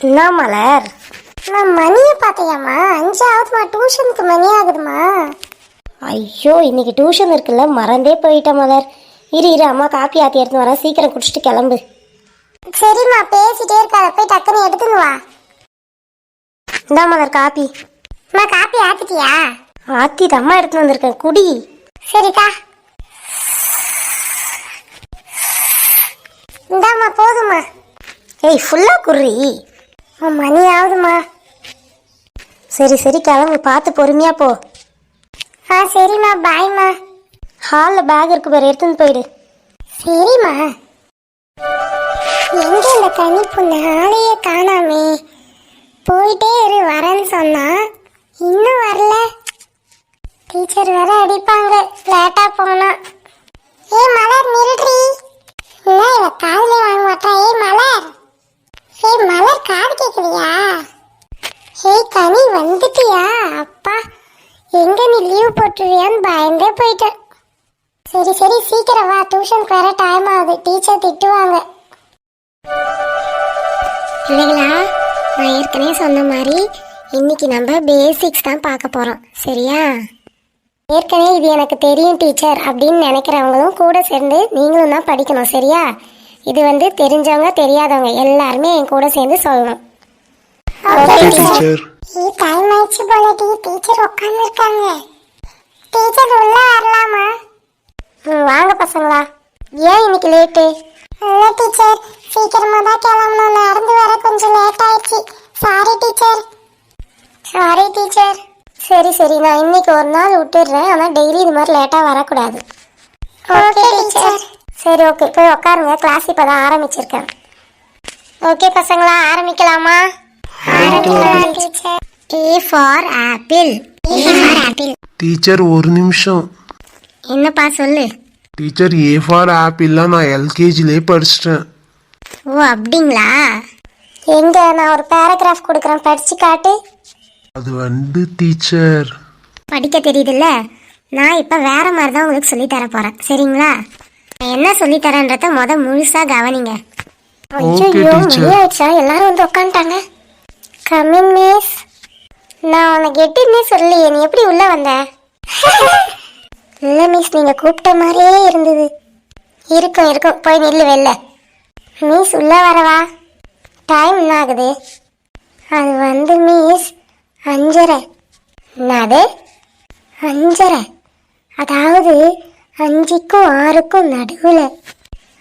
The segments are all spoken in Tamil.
என்ன மலர்? நான் மணியை பார்த்தையாம்மா, 5 ஆகுதுமா, டியூஷனுக்கு மணி ஆகுதுமா. ஐயோ, இன்னைக்கு டியூஷன் இருக்குல்ல, மறந்தே போயிட்டேன் மலர். இரு அம்மா காப்பி ஆற்றி எடுத்து வரேன், சீக்கிரம் குடிச்சிட்டு கிளம்பு. சரிம்மா, பேசிட்டே இருக்காத, போய் டக்குன்னு எடுத்துன்னு வா. இந்தா மலர் காப்பி. அம்மா காப்பி ஆத்திட்டியா? ஆத்தி அம்மா எடுத்துன்னு வந்திருக்கேன், குடி. சரிக்கா, இந்தாம்மா போதுமா. ஏய் ஃபுல்லாக குர்ரி. மணி ஆகுதுமா. சரி கிளம்பு, பார்த்து பொறுமையா போ. சரிம்மா, பாய்மா. ஹாலில் பேக் இருக்கு பாரு, எடுத்துன்னு போயிடு. சரிம்மா. எங்க இந்த கனி பொண்ணு ஆளையே காணாமே? போயிட்டே இரு, வரேன்னு சொன்னா இன்னும் வரல. டீச்சர் வேற அடிப்பாங்க லேட்டா போனா. மலர் நில்றி. இல்ல இவ காதுலயே வாங்க மாட்டா. மலர், மலர் காது கேக்குறியா? கனி வந்துட்டியா? அப்பா, எங்க நீ லீவ் போட்டுருவியான்னு பயந்தே போயிட்டேன். சரி சீக்கிரம் வா, டியூஷனுக்கு வர டைம் ஆகுது, டீச்சர் திட்டுவாங்க. இல்லைங்களா, நான் ஏற்கனவே சொன்ன மாதிரி இன்னைக்கு நம்ம பேசிக்ஸ் தான் பார்க்க போறோம், சரியா? ஏற்கனவே இது எனக்கு தெரியும் டீச்சர் அப்படின்னு நினைக்கிறவங்களும் கூட சேர்ந்து நீங்களும் தான் படிக்கணும், சரியா? இது வந்து தெரிஞ்சவங்க தெரியாதவங்க எல்லாருமே என் கூட சேர்ந்து சொல்லணும். டைம் ஆயிடுச்சு போல, டீச்சர் உட்கார்ந்து இருக்காங்க. டீச்சர் உள்ள வரலாமா? வாங்க பசங்களா. ஏன் இன்னைக்கு லேட்டு? இல்ல டீச்சர், சீக்கிரமா தான் கிளம்பணும், நடந்து வர கொஞ்சம் லேட் ஆயிடுச்சு. Sorry teacher. சரி நான் இன்னைக்கு ஒரு நாள் விட்டுடுறேன், ஆனால் டெய்லி இது மாதிரி லேட்டாக வரக்கூடாது. Okay teacher. சரி ஓகே, போய் உட்காருங்க, கிளாஸ் இப்போ தான் ஆரம்பிச்சிருக்கேன். ஓகே பசங்களா, ஆரம்பிக்கலாமா? Teacher. A for apple. Teacher ஒரு நிமிஷம். என்னப்பா சொல்லு. டீச்சர், ஏ ஃபார் ஆப்பிள்லாம் நான் எல்கேஜிலே படிச்சிட்டேன். ஓ அப்படிங்களா? எங்க நான் ஒரு பேராகிராஃப் கொடுக்குறேன், படிச்சு காட்டு. அது வந்து டீச்சர், படிக்க தெரியுதுல்ல, நான் இப்போ வேற மாதிரி தான் உங்களுக்கு சொல்லி தர போறேன், சரிங்களா? நான் என்ன சொல்லி தரேன்றத முழுசா கவனிங்க. Okay, teacher. ஆயிடுச்சா? எல்லாரும் வந்து உட்காந்துட்டாங்க. Coming miss. நான் உனக்கு எட்டுன்னே சொல்லியே, நீ எப்படி உள்ள வந்த? இல்லை மிஸ், நீங்க கூப்பிட்ட மாதிரியே இருந்தது. இருக்கும் போய் நில்லு வெளில. மிஸ் உள்ள வரவா? டைம் என்ன ஆகுது? அது வந்து மிஸ் 5:30. என்னது 5:30? அதாவது 5க்கும் 6க்கும் நடுவில்.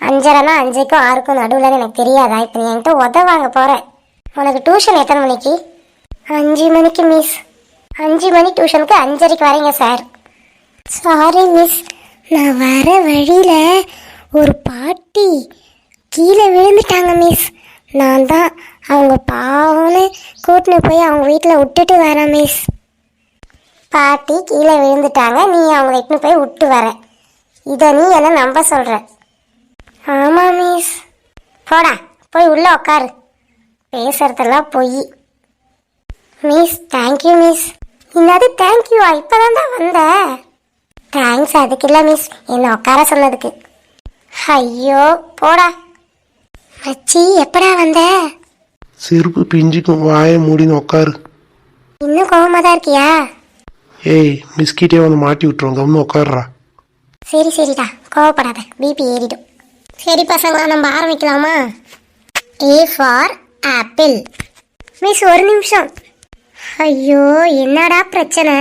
5:30னா 5க்கும் 6க்கும் நடுவில் எனக்கு தெரியாதா? இப்போ நீ என்கிட்ட உதவாங்க போகிறேன். உனக்கு டியூஷன் எத்தனை மணிக்கு? 5 மணிக்கு மிஸ். 5 மணி டியூஷனுக்கு 5:30க்கு வரீங்க சார். சாரி மிஸ், நான் வர வழியில் ஒரு பாட்டி கீழே விழுந்துட்டாங்க மிஸ். நான் தான் அவங்க பாவம்னு கூட்டின்னு போய் அவங்க வீட்டில் விட்டுட்டு வரேன் மிஸ். பாட்டி கீழே விழுந்துட்டாங்க, நீ அவங்கள இட்டுன்னு போய் விட்டு வர. இதை நீ என்ன நம்ப சொல்கிற? ஆமாம் மிஸ். போடா, போய் உள்ளே உட்காரு. பேசுறதெல்லாம் பொய். Miss thank you miss. என்னது தேங்க்யூவா? இப்போ தான் வந்த. தேங்க்ஸ் அதுக்கு இல்லை மிஸ், என்னை உட்கார சொன்னதுக்கு. ஐயோ போடா. மச்சி எப்படா வந்த? செருப்பு பிஞ்சுக்கும், வாயை மூடின்னு உட்காரு. இன்னும் கோவமாக தான் இருக்கியா? ஏய், மிஸ்கிட்டே வந்து மாட்டி விட்டுருவோம், கம்னு உட்காருறா. சரிடா, கோவப்படாத, பிபி ஏறிடும். சரி பசங்களா, நம்ம ஆரம்பிக்கலாமா? A for apple. மிஸ் ஒரு நிமிஷம். ஐயோ என்னடா பிரச்சனை?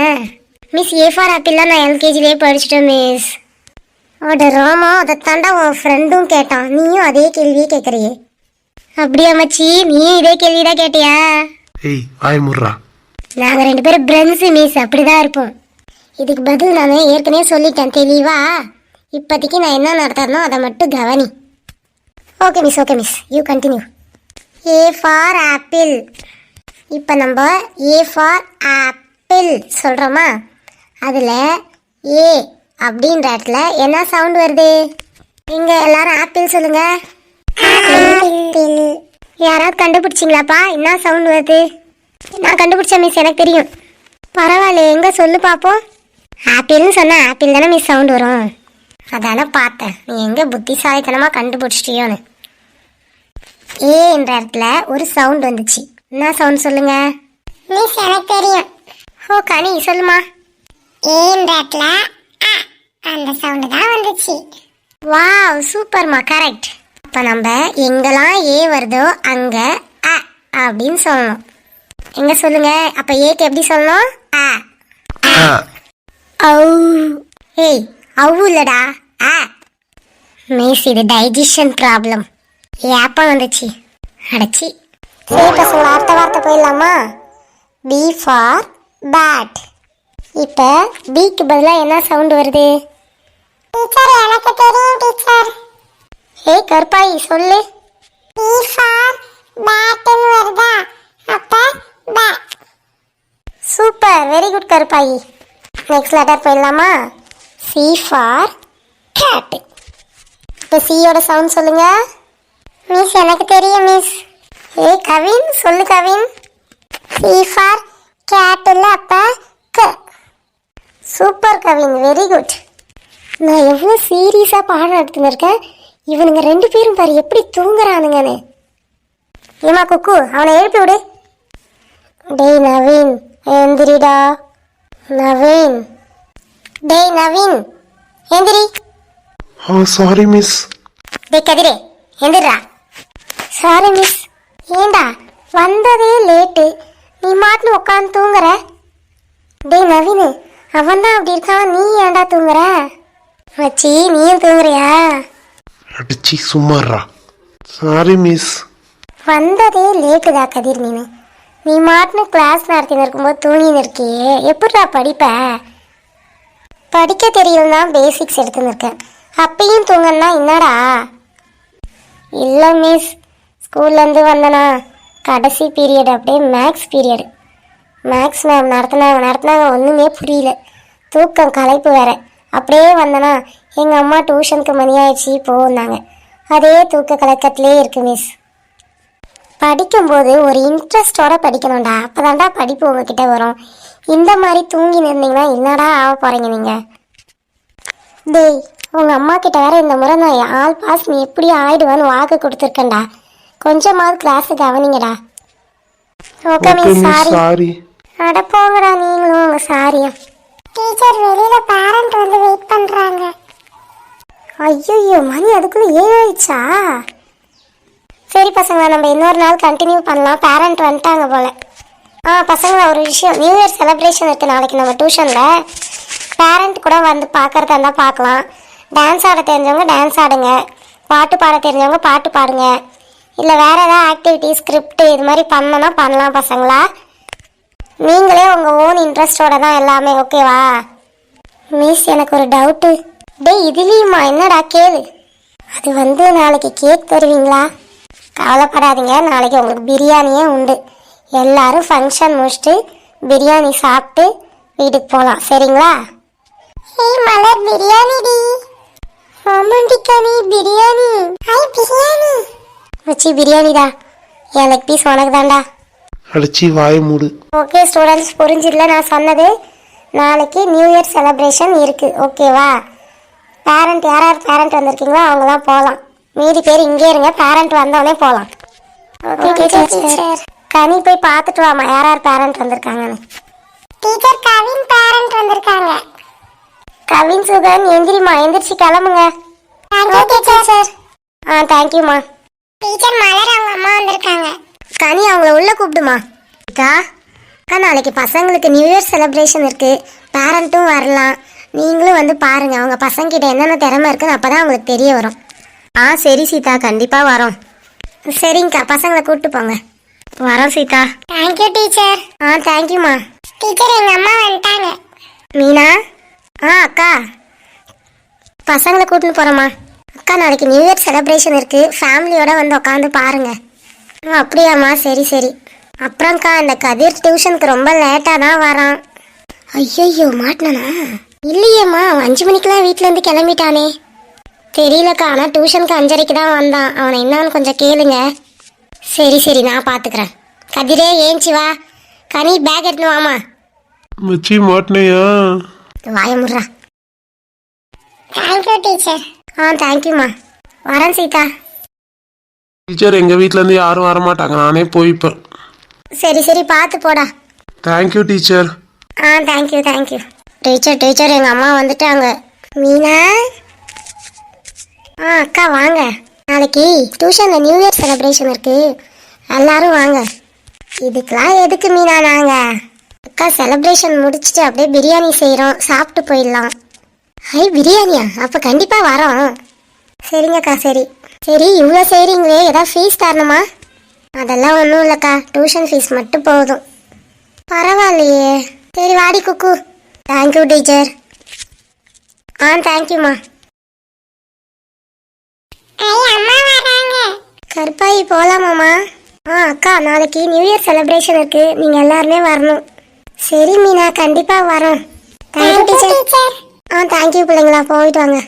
மிஸ் A ஃபார் ஆப்பிள்லாம் நான் எல்கேஜிலே படிச்சிட்டேன் மிஸ். அட ராமா, அதைத்தாண்டா உன் ஃப்ரெண்டும் கேட்டான், நீயும் அதே கேள்வியே கேட்குறியே. அப்படியா மச்சி, நீயும் இதே கேள்வி தான் கேட்டியா? ஏய் வாய் முடுறா. நாங்கள் 2 பேரும் ஃப்ரெண்ட்ஸு மிஸ், அப்படி தான் இருப்போம். இதுக்கு பதில் நான் ஏற்கனவே சொல்லிட்டேன் தெளிவா. இப்போதைக்கு நான் என்ன நடத்துறனோ அதை மட்டும் கவனி. Okay miss, you continue. A for apple. இப்போ நம்ம A ஃபார் ஆப்பிள் சொல்கிறோமா? அதில் ஏ அப்படின்ற இடத்துல என்ன சவுண்ட் வருது? இங்கே எல்லாரும் ஆப்பிள் சொல்லுங்க. யாராவது கண்டுபிடிச்சிங்களாப்பா? என்ன சவுண்ட் வருது? நான் கண்டுபிடிச்சேன் மிஸ், எனக்கு தெரியும். பரவாயில்ல, எங்கே சொல்லு பார்ப்போம். ஆப்பிள்னு சொன்னால் ஆப்பிள் தானே மிஸ் சவுண்ட் வரும். அதான பார்த்தேன், நீ எங்கே புத்திசாலித்தனமாக கண்டுபிடிச்சிட்டியோன்னு. ஏ என்ற இடத்துல ஒரு சவுண்ட் வந்துச்சு. என்ன சவுண்ட் சொல்லுங்க? மிஸ் எனக்கு தெரியும். ஓ கனி சொல்லுமா. ஏன்ற இடத்துல அ அந்த சவுண்டு தான் வந்துச்சு. வாவ் சூப்பர்மா, கரெக்ட். அப்போ நம்ம எங்கெல்லாம் ஏ வருதோ அங்க அ அப்படின்னு சொல்லணும். எங்க சொல்லுங்க. அப்ப ஏக்கு எப்படி சொல்லணும்? அ. ஔ. ஏய் அவ்வு இல்லடா, அ. மிஸ் இது டைஜஷன் ப்ராப்ளம். ஏப்பம் வந்துச்சு. அடைச்சி. சரி பசங்க அடுத்த வார்த்தை போயிடலாமா? B for bat. இப்போ பிக்கு பதிலாக என்ன சவுண்டு வருது? டீச்சர் எனக்கு தெரியும் டீச்சர். ஏய் கருப்பாயி சொல்லு. பி ஃபார் பேட்னு வருதா? அப்ப bat. Super, very good Karuppayi. Next letter போயிடலாமா? C for cat. இப்போ சியோட சவுண்ட் சொல்லுங்க. மிஸ் எனக்கு தெரியும் மிஸ். ஏய் கவின் சொல்லு கவின். சி ஃபார் கேட் இல்ல, அப்ப க. Super Kavin, very good. நான் எவ்வளோ சீரியஸாக பாடம் எடுத்துன்னு இருக்கேன். இவனுங்க ரெண்டு பேரும் பாரு எப்படி தூங்குறானுங்கன்னு. ஏமா குக்கு அவனை எழுப்பி விடு. டேய் நவீன் எந்திரிடா. நவீன், டேய் நவீன் எந்திரி. Sorry miss. டேய் கதிரே எந்திரா. Sorry miss. ஏண்டா வந்ததே லேட்டு, நீ மாட்டுன்னு உட்காந்து தூங்குற? டேய் நவீன், அவன் தான் அப்படி இருக்கான், நீ ஏன்டா தூங்குற? வச்சி நீயும் தூங்குறியா? அடிச்சி சும்மாறா. Sorry miss. வந்ததே லேட்டுதா கதிர். நீ மாட்டுன்னு கிளாஸ் நடத்தின்னு இருக்கும்போது தூங்கின்னு இருக்கியே, எப்படிடா படிப்ப? படிக்க தெரியலன்னா பேசிக்ஸ் எடுத்துன்னு இருக்கேன், அப்பயும் தூங்கன்னா என்னடா? இல்லை மிஸ், ஸ்கூல்லேருந்து வந்தனா கடைசி பீரியட் அப்படியே மேக்ஸ் பீரியடு. மேக்ஸ் மேம் நடத்தினாங்க ஒன்றுமே புரியல. தூக்கம் களைப்பு வேற. அப்படியே வந்தனா எங்கள் அம்மா டியூஷனுக்கு மணி ஆயிடுச்சு போனாங்க. அதே தூக்க கலக்கத்திலே இருக்கு மிஸ். படிக்கும்போது ஒரு இன்ட்ரெஸ்டோட படிக்கணும்டா, அப்போதான்டா படிப்பு உங்ககிட்ட வரும். இந்த மாதிரி தூங்கி நின்றீங்கன்னா என்னடா ஆக போகிறீங்க நீங்கள்? டேய் உங்கள் அம்மா கிட்ட வேற இந்த முறை நான் ஆல் பாஸ் நீ எப்படி ஆயிடுவேன்னு வாக்கு கொடுத்துருக்கேன்டா. கொஞ்சமாவது கிளாஸு கவனிங்கடா. Okay miss, sorry. அட போங்கடா நீங்களும் உங்கள் சாரியும். டீச்சர் வெளியில பேரண்ட் வந்து வெயிட் பண்றாங்க. ஐயோ மணி அதுக்குள்ளே 7 ஆயிடுச்சா? சரி பசங்களா, நம்ம இன்னொரு நாள் கண்டினியூ பண்ணலாம். பேரண்ட் வந்துட்டாங்க போல. பசங்களா ஒரு விஷயம், நியூ இயர் செலிப்ரேஷன் இருக்குது நாளைக்கு நம்ம டியூஷனில். பேரண்ட் கூட வந்து பார்க்குறதா இருந்தால் பார்க்கலாம். டான்ஸ் ஆட தெரிஞ்சவங்க டான்ஸ் ஆடுங்க, பாட்டு பாட தெரிஞ்சவங்க பாட்டு பாடுங்க. இல்லை வேறு ஏதாவது ஆக்டிவிட்டி ஸ்கிரிப்ட் இது மாதிரி பண்ணனா பண்ணலாம் பசங்களா. நீங்களே உங்கள் ஓன் இன்ட்ரெஸ்டோட தான் எல்லாமே, ஓகேவா? மிஸ் எனக்கு ஒரு டவுட்டு. டேய் இதுலேயுமா என்னடா கேளு. அது வந்து நாளைக்கு கேக் தருவீங்களா? கவலைப்படாதீங்க, நாளைக்கு உங்களுக்கு பிரியாணியே உண்டு. எல்லாரும் ஃபங்க்ஷன் முடிச்சுட்டு பிரியாணி சாப்பிட்டு வீட்டுக்கு போகலாம், சரிங்களா? ஏய் மலர் பிரியாணி டி. ஆமாண்டி கனி பிரியாணி. ஹாய் பிரியாணி. வச்சு பிரியாணிடா. என் லெக் பீஸ் உனக்கு தான்டா. அடிச்சி வாய மூடு. ஓகே ஸ்டூடெண்ட்ஸ், புரிஞ்சிடல நான் சொன்னது? நாளைக்கு நியூ இயர் செலிப்ரேஷன் இருக்குது, ஓகேவா? பேரண்ட் யார் பேரண்ட் வந்திருக்கீங்களோ அவங்களாம் போகலாம். மீதி பேர் இங்கே இருங்க, பேரண்ட் வந்தோடனே போகலாம். Okay teacher. கனி போய் பார்த்துட்டு வாமா யார் பேரண்ட் வந்திருக்காங்கன்னு. டீச்சர் கவின் பேரண்ட் வந்திருக்காங்க. கவின் சுகன் எந்திரிமா, எந்திரிச்சு கிளம்புங்க. Okay teacher. தேங்க்யூம்மா. டீச்சர் மலர் அவங்க அம்மா வந்திருக்காங்க. கனி அவங்கள உள்ளே கூப்பிடுமா. நாளைக்கு பசங்களுக்கு நியூ இயர் செலிப்ரேஷன் இருக்குது, பேரண்ட்டும் வரலாம். நீங்களும் வந்து பாருங்கள் அவங்க பசங்கிட்ட என்னென்ன திறமை இருக்குன்னு, அப்போ தான் அவங்களுக்கு தெரிய வரும். சரி சீதா, கண்டிப்பாக வரோம். சரிங்கக்கா, பசங்களை கூப்பிட்டு போங்க. வரோம் சீதா. Thank you teacher. தேங்க்யூம்மா. டீச்சர் எங்கள் அம்மா வந்துட்டாங்க. மீனா. அக்கா பசங்களை கூட்டின்னு போகிறோம்மா. அக்கா நாளைக்கு நியூ இயர் செலிப்ரேஷன் இருக்குது, ஃபேமிலியோடு வந்து உட்காந்து பாருங்கள். அப்படியாம்மா, சரி சரி. அப்புறம்க்கா இந்த கதிர் டியூஷனுக்கு ரொம்ப லேட்டாக தான் வரான். ஐயோ மாட்டினானா? இல்லையேம்மா, அவன் 5 மணிக்கெலாம் வீட்டிலேருந்து கிளம்பிட்டானே. தெரியலக்கா, ஆனால் டியூஷனுக்கு 5:30க்கு தான் வந்தான். அவனை என்னன்னு கொஞ்சம் கேளுங்க. சரி சரி நான் பார்த்துக்கிறேன். கதிரே ஏஞ்சி வா. கனி பேக் எடுத்துன்னு வாமா. மச்சி மாட்டினையா? வாய முடுறா. Thank you teacher. தேங்க்யூம்மா. வரேன் சீதா. டீச்சர் எங்கள் வீட்டிலேருந்து யாரும் வரமாட்டாங்க, நானே போய்ப்பேன். சரி சரி பார்த்து போடா. Thank you teacher. Thank you thank you. Teacher எங்கள் அம்மா வந்துட்டாங்க. மீனா. அக்கா வாங்க. நாளைக்கு டியூஷனில் நியூ இயர் செலிப்ரேஷன் இருக்கு, எல்லாரும் வாங்க. இதுக்கெல்லாம் எதுக்கு மீனா நாங்கள்? அக்கா செலிப்ரேஷன் முடிச்சுட்டு அப்படியே பிரியாணி செய்கிறோம், சாப்பிட்டு போயிடலாம். பிரியாணியா? அப்போ கண்டிப்பாக வரோம். சரிங்கக்கா சரி. சரி இவ்வளோ செய்கிறீங்களே, ஏதாவது ஃபீஸ் தரணுமா? அதெல்லாம் ஒன்றும் இல்லைக்கா, டியூஷன் ஃபீஸ் மட்டும் போதும். பரவாயில்லையே. சரி வாடி குக்கு. Thank you teacher. தேங்க்யூம்மா. அம்மா வராங்க. கருப்பாயி போகலாமாம்மா? அக்கா நாளைக்கு நியூ இயர் செலிப்ரேஷன் இருக்கு, நீங்கள் எல்லாருமே வரணும். சரி மீனா, கண்டிப்பாக வரோம். Thank you teacher. தேங்க்யூ பிள்ளைங்களா, போயிட்டு வாங்க.